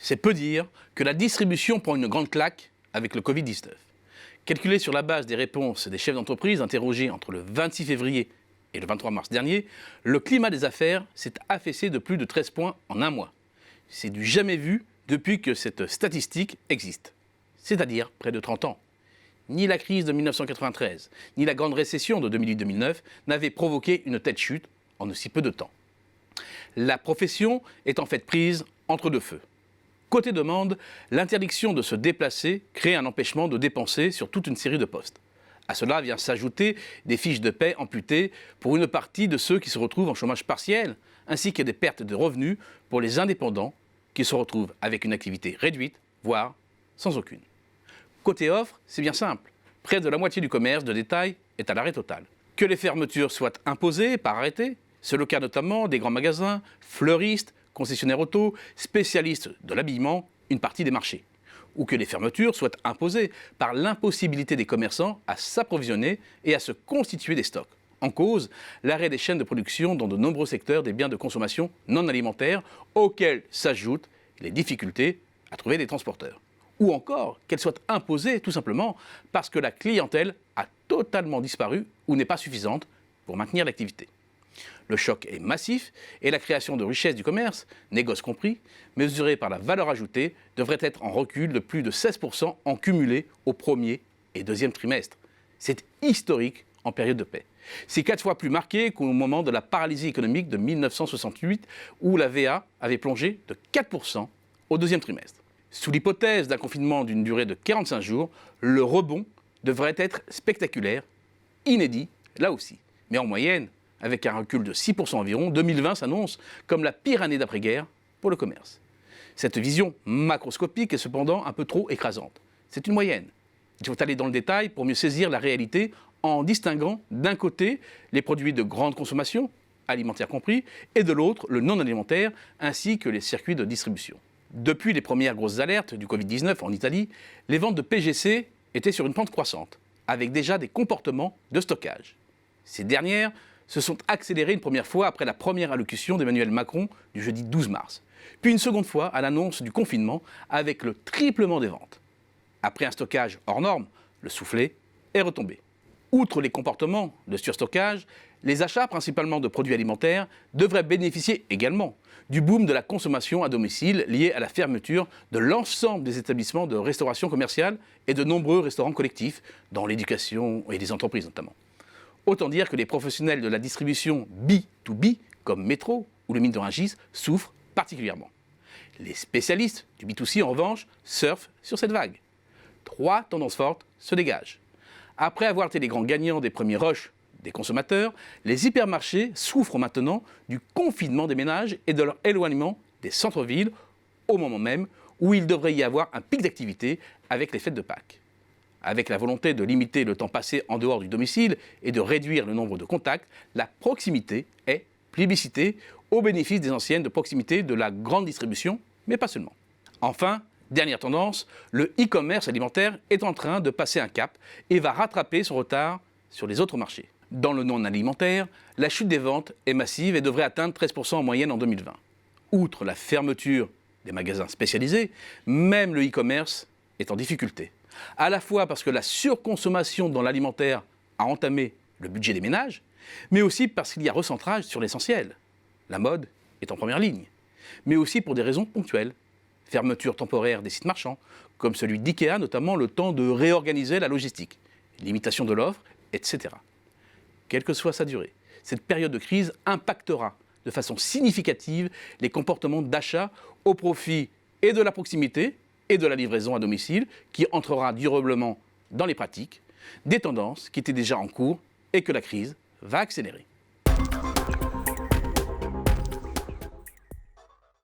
C'est peu dire que la distribution prend une grande claque avec le Covid-19. Calculé sur la base des réponses des chefs d'entreprise interrogés entre le 26 février et le 23 mars dernier, le climat des affaires s'est affaissé de plus de 13 points en un mois. C'est du jamais vu depuis que cette statistique existe, c'est-à-dire près de 30 ans. Ni la crise de 1993, ni la grande récession de 2008-2009 n'avaient provoqué une telle chute en aussi peu de temps. La profession est en fait prise entre deux feux. Côté demande, l'interdiction de se déplacer crée un empêchement de dépenser sur toute une série de postes. À cela vient s'ajouter des fiches de paie amputées pour une partie de ceux qui se retrouvent en chômage partiel, ainsi que des pertes de revenus pour les indépendants qui se retrouvent avec une activité réduite, voire sans aucune. Côté offre, c'est bien simple. Près de la moitié du commerce de détail est à l'arrêt total. Que les fermetures soient imposées par arrêté, c'est le cas notamment des grands magasins, fleuristes, concessionnaires auto, spécialistes de l'habillement, une partie des marchés. Ou que les fermetures soient imposées par l'impossibilité des commerçants à s'approvisionner et à se constituer des stocks. En cause, l'arrêt des chaînes de production dans de nombreux secteurs des biens de consommation non alimentaires, auxquels s'ajoutent les difficultés à trouver des transporteurs. Ou encore qu'elles soient imposées tout simplement parce que la clientèle a totalement disparu ou n'est pas suffisante pour maintenir l'activité. Le choc est massif et la création de richesse du commerce, négoce compris, mesurée par la valeur ajoutée, devrait être en recul de plus de 16% en cumulé au premier et deuxième trimestre. C'est historique en période de paix. C'est 4 fois plus marqué qu'au moment de la paralysie économique de 1968 où la VA avait plongé de 4% au deuxième trimestre. Sous l'hypothèse d'un confinement d'une durée de 45 jours, le rebond devrait être spectaculaire, inédit là aussi. Mais en moyenne, avec un recul de 6% environ, 2020 s'annonce comme la pire année d'après-guerre pour le commerce. Cette vision macroscopique est cependant un peu trop écrasante. C'est une moyenne. Il faut aller dans le détail pour mieux saisir la réalité en distinguant d'un côté les produits de grande consommation, alimentaires compris, et de l'autre le non alimentaire ainsi que les circuits de distribution. Depuis les premières grosses alertes du Covid-19 en Italie, les ventes de PGC étaient sur une pente croissante, avec déjà des comportements de stockage. Ces dernières se sont accélérées une première fois après la première allocution d'Emmanuel Macron du jeudi 12 mars, puis une seconde fois à l'annonce du confinement avec le triplement des ventes. Après un stockage hors norme, le soufflet est retombé. Outre les comportements de surstockage, les achats principalement de produits alimentaires devraient bénéficier également du boom de la consommation à domicile lié à la fermeture de l'ensemble des établissements de restauration commerciale et de nombreux restaurants collectifs, dans l'éducation et les entreprises notamment. Autant dire que les professionnels de la distribution B2B, comme Métro ou le mine de Rungis, souffrent particulièrement. Les spécialistes du B2C, en revanche, surfent sur cette vague. 3 tendances fortes se dégagent. Après avoir été les grands gagnants des premiers rushs des consommateurs, les hypermarchés souffrent maintenant du confinement des ménages et de leur éloignement des centres-villes, au moment même où il devrait y avoir un pic d'activité avec les fêtes de Pâques. Avec la volonté de limiter le temps passé en dehors du domicile et de réduire le nombre de contacts, la proximité est plébiscitée au bénéfice des enseignes de proximité de la grande distribution, mais pas seulement. Enfin, dernière tendance, le e-commerce alimentaire est en train de passer un cap et va rattraper son retard sur les autres marchés. Dans le non alimentaire, la chute des ventes est massive et devrait atteindre 13% en moyenne en 2020. Outre la fermeture des magasins spécialisés, même le e-commerce est en difficulté. À la fois parce que la surconsommation dans l'alimentaire a entamé le budget des ménages, mais aussi parce qu'il y a recentrage sur l'essentiel. La mode est en première ligne, mais aussi pour des raisons ponctuelles. Fermeture temporaire des sites marchands, comme celui d'IKEA, notamment le temps de réorganiser la logistique, limitation de l'offre, etc. Quelle que soit sa durée, cette période de crise impactera de façon significative les comportements d'achat au profit et de la proximité et de la livraison à domicile, qui entrera durablement dans les pratiques, des tendances qui étaient déjà en cours et que la crise va accélérer.